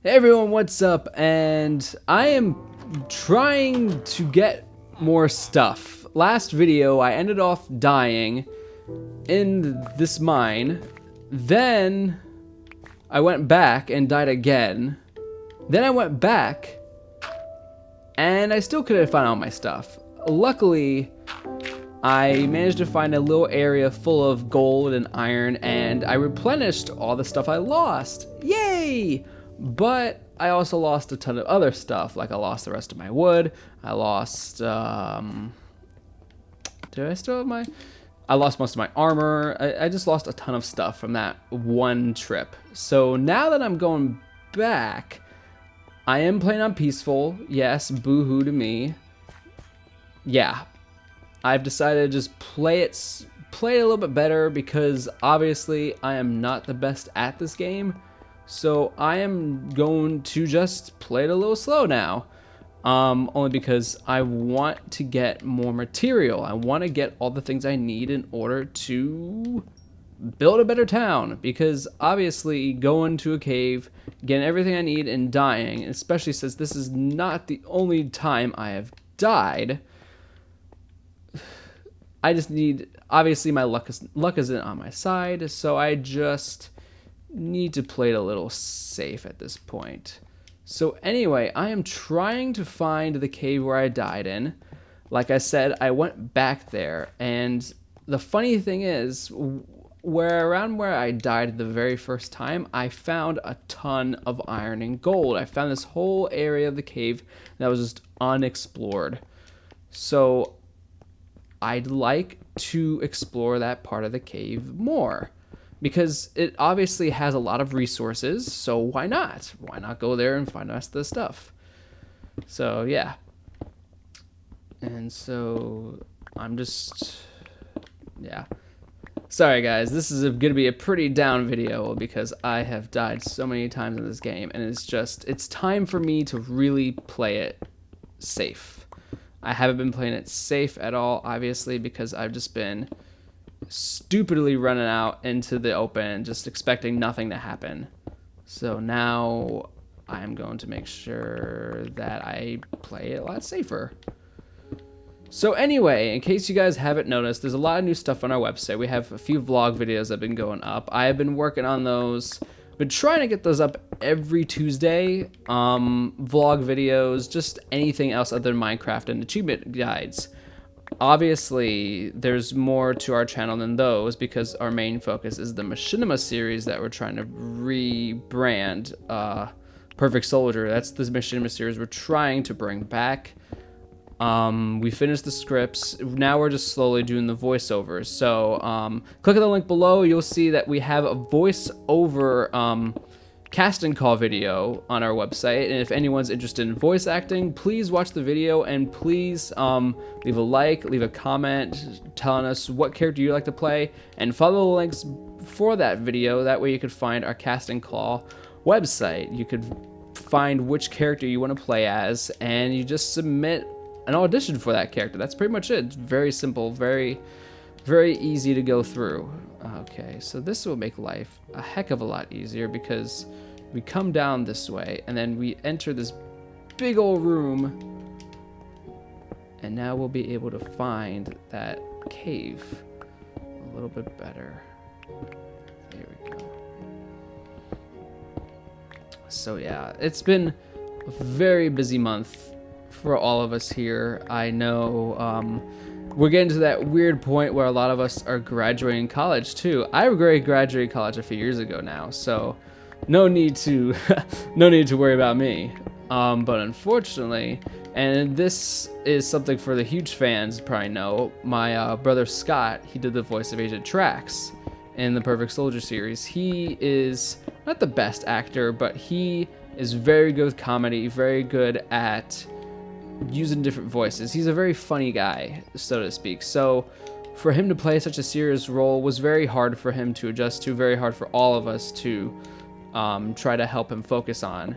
Hey everyone, what's up? And I am trying to get more stuff. Last video, I ended off dying in this mine. Then I went back and died again. Then I went back and I still couldn't find all my stuff. Luckily, I managed to find a little area full of gold and iron, and I replenished all the stuff I lost. Yay! But I also lost a ton of other stuff, like I lost the rest of my wood. I lost, did I still have my, I lost most of my armor. I just lost a ton of stuff from that one trip. So now that I'm going back, I am playing on peaceful. Yes, boo-hoo to me. Yeah. I've decided to just play it a little bit better because obviously I am not the best at this game. So I am going to just play it a little slow now. Only because I want to get more material. I want to get all the things I need in order to build a better town. Because obviously going to a cave, getting everything I need and dying, especially since this is not the only time I have died, I just need, obviously my luck isn't on my side, so I just need to play it a little safe at this point. So anyway, I am trying to find the cave where I died in. Like I said, I went back there, and the funny thing is, around where I died the very first time, I found a ton of iron and gold. I found this whole area of the cave that was just unexplored. So I'd like to explore that part of the cave more because it obviously has a lot of resources, so why not? Why not go there and find the rest of the stuff? So, yeah. And so, I'm just, yeah. Sorry guys, this is gonna be a pretty down video because I have died so many times in this game, and it's time for me to really play it safe. I haven't been playing it safe at all, obviously, because I've just been stupidly running out into the open, just expecting nothing to happen. So now I'm going to make sure that I play it a lot safer. So anyway, in case you guys haven't noticed, there's a lot of new stuff on our website. We have a few vlog videos that have been going up. I have been working on those. Been trying to get those up every Tuesday. Vlog videos, just anything else other than Minecraft and achievement guides. Obviously, there's more to our channel than those because our main focus is the machinima series that we're trying to rebrand. Perfect Soldier, that's the machinima series we're trying to bring back. We finished the scripts. Now we're just slowly doing the voiceovers. So click on the link below. You'll see that we have a voiceover casting call video on our website. And if anyone's interested in voice acting, please watch the video and please leave a like, leave a comment telling us what character you'd like to play, and follow the links for that video. That way you could find our casting call website. You could find which character you want to play as, and you just submit an audition for that character. That's pretty much it. It's very simple, very easy to go through. Okay, so this will make life a heck of a lot easier because we come down this way and then we enter this big old room, and now we'll be able to find that cave a little bit better. There we go. So yeah, it's been a very busy month for all of us here. I know we're getting to that weird point where a lot of us are graduating college too. I graduated college a few years ago now, so no need to no need to worry about me. But unfortunately, and this is something for the huge fans probably know, my brother Scott, he did the voice of Agent Trax in the Perfect Soldier series. He is not the best actor, but he is very good with comedy, very good at using different voices. He's a very funny guy, so to speak. So for him to play such a serious role was very hard for him to adjust to, very hard for all of us to try to help him focus on.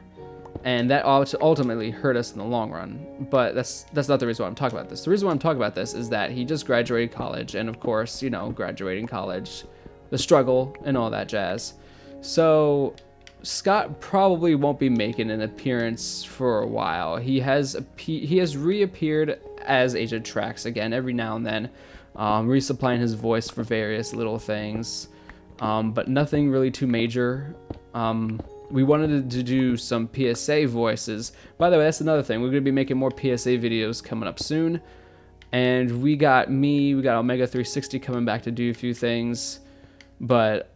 And that ultimately hurt us in the long run. But that's not the reason why I'm talking about this. The reason why I'm talking about this is that he just graduated college, and of course, you know, graduating college, the struggle and all that jazz. So Scott probably won't be making an appearance for a while. He has reappeared as Agent Trax again every now and then, resupplying his voice for various little things, but nothing really too major. We wanted to do some PSA voices. By the way, that's another thing. We're going to be making more PSA videos coming up soon. And we got Omega 360 coming back to do a few things. But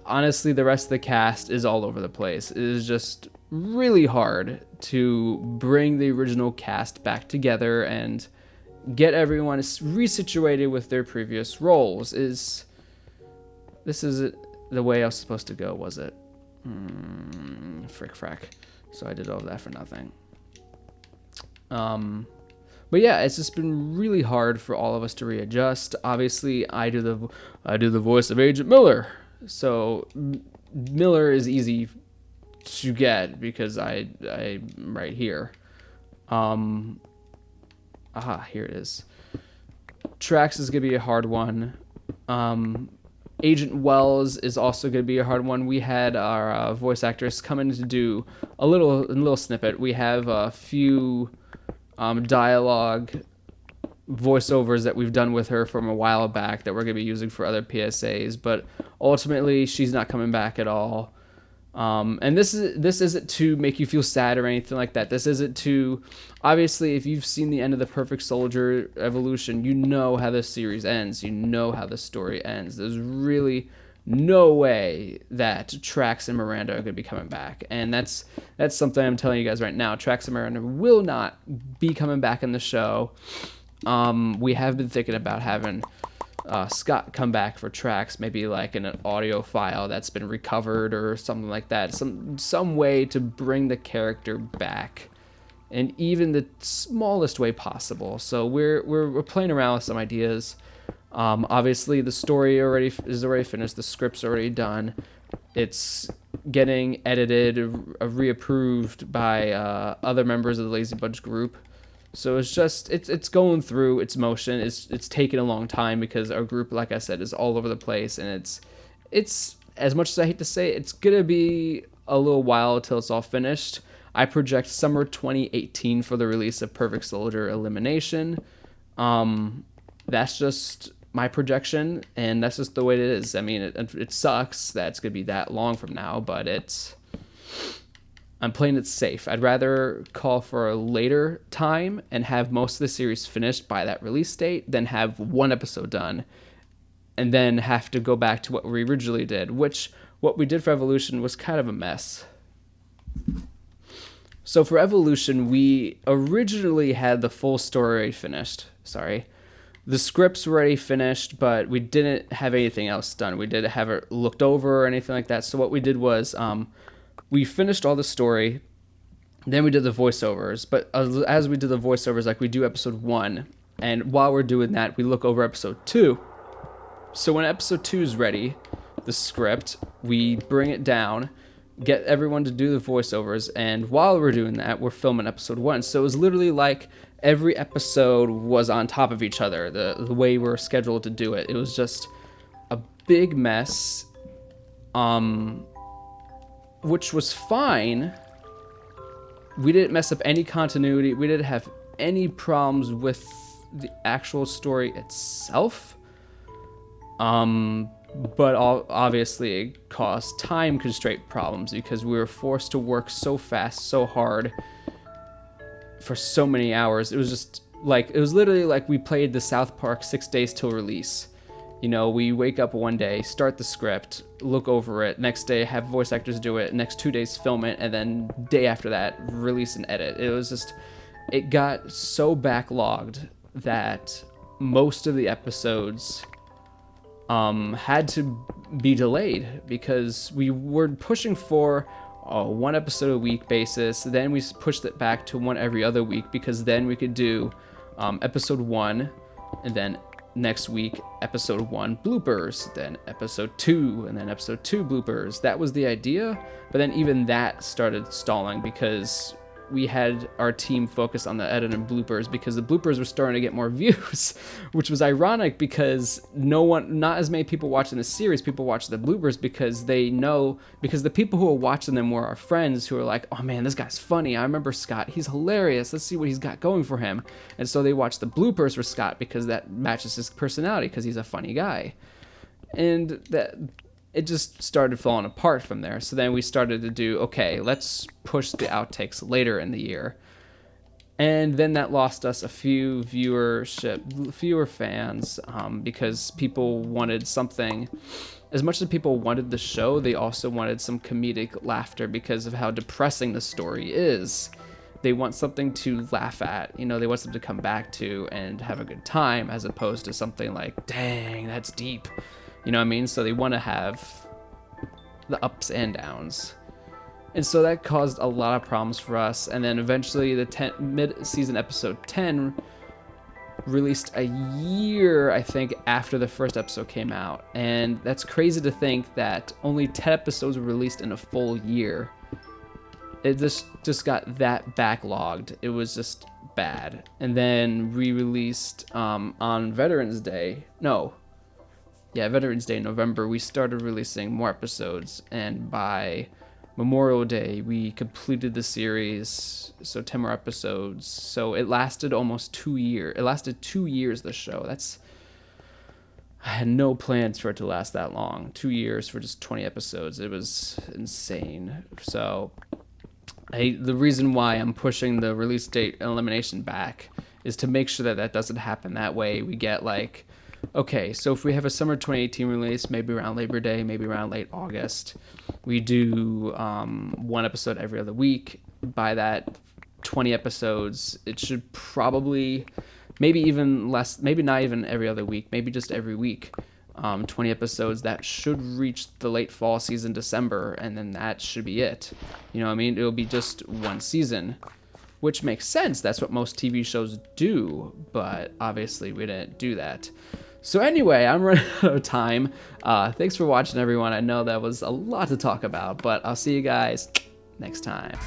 honestly, the rest of the cast is all over the place. It is just really hard to bring the original cast back together and get everyone resituated with their previous roles. This isn't the way I was supposed to go, was it? Frick frack. So I did all of that for nothing. But yeah, it's just been really hard for all of us to readjust. Obviously, I do the voice of Agent Miller. So Miller is easy to get because I'm right here. Here it is. Trax is gonna be a hard one. Agent Wells is also going to be a hard one. We had our voice actress come in to do a little snippet. We have a few dialogue voiceovers that we've done with her from a while back that we're going to be using for other PSAs, but ultimately she's not coming back at all. And this isn't to make you feel sad or anything like that. This isn't to, obviously, if you've seen the end of the Perfect Soldier Evolution, you know how this series ends. You know how the story ends. There's really no way that Trax and Miranda are going to be coming back. And that's something I'm telling you guys right now. Trax and Miranda will not be coming back in the show. We have been thinking about having Scott come back for Trax, maybe like in an audio file that's been recovered or something like that. Some way to bring the character back, and even the smallest way possible. So we're playing around with some ideas. Obviously, the story is already finished. The script's already done. It's getting edited, reapproved by other members of the Lazy Bunch group. So it's going through its motion. It's taken a long time because our group, like I said, is all over the place, and it's as much as I hate to say it, it's gonna be a little while till it's all finished. I project summer 2018 for the release of Perfect Soldier Elimination. That's just my projection, and that's just the way it is. I mean, it sucks that it's gonna be that long from now, but I'm playing it safe. I'd rather call for a later time and have most of the series finished by that release date than have one episode done and then have to go back to what we originally did, which what we did for Evolution was kind of a mess. So for Evolution, we originally had the full story finished. Sorry. The scripts were already finished, but we didn't have anything else done. We didn't have it looked over or anything like that. So what we did was we finished all the story, then we did the voiceovers. But as we did the voiceovers, like we do episode 1, and while we're doing that, we look over episode 2. So when episode 2 is ready, the script, we bring it down, get everyone to do the voiceovers, and while we're doing that, we're filming episode 1. So it was literally like every episode was on top of each other, the way we're scheduled to do it. It was just a big mess, which was fine. We didn't mess up any continuity. We didn't have any problems with the actual story itself. But obviously it caused time constraint problems because we were forced to work so fast, so hard for so many hours. It was literally like we played the South Park 6 days till release. You know, we wake up one day, start the script, look over it, next day have voice actors do it, next 2 days film it, and then day after that, release and edit. It got so backlogged that most of the episodes had to be delayed because we were pushing for a 1 episode a week basis. Then we pushed it back to 1 every other week because then we could do episode 1, and then next week episode 1 bloopers, then episode 2, and then episode 2 bloopers. That was the idea, but then even that started stalling because we had our team focus on the edit and bloopers because the bloopers were starting to get more views, which was ironic because not as many people watching the series, people watch the bloopers because they know, because the people who are watching them were our friends who are like, oh man, this guy's funny. I remember Scott, he's hilarious. Let's see what he's got going for him. And so they watch the bloopers for Scott because that matches his personality because he's a funny guy. And that it just started falling apart from there. So then we started to do, okay, let's push the outtakes later in the year. And then that lost us a few fewer fans, because people wanted something. As much as people wanted the show, they also wanted some comedic laughter because of how depressing the story is. They want something to laugh at, they want something to come back to and have a good time, as opposed to something like, dang, that's deep. You know what I mean? So they want to have the ups and downs. And so that caused a lot of problems for us. And then eventually the mid-season episode 10 released a year, I think, after the first episode came out. And that's crazy to think that only 10 episodes were released in a full year. It just got that backlogged. It was just bad. And then re-released on Veterans Day. Veterans Day in November, we started releasing more episodes, and by Memorial Day, we completed the series, so 10 more episodes. So it lasted almost 2 years. It lasted 2 years, the show. I had no plans for it to last that long. 2 years for just 20 episodes. It was insane. So the reason why I'm pushing the release date elimination back is to make sure that that doesn't happen. That way we get like, okay, so if we have a summer 2018 release, maybe around Labor Day, maybe around late August, we do one episode every other week. By that 20 episodes, it should probably, maybe even less, maybe not even every other week, maybe just every week. 20 episodes, that should reach the late fall season, December, and then that should be it. You know what I mean? It'll be just one season, which makes sense. That's what most TV shows do, but obviously we didn't do that. So anyway, I'm running out of time. Thanks for watching, everyone. I know that was a lot to talk about, but I'll see you guys next time.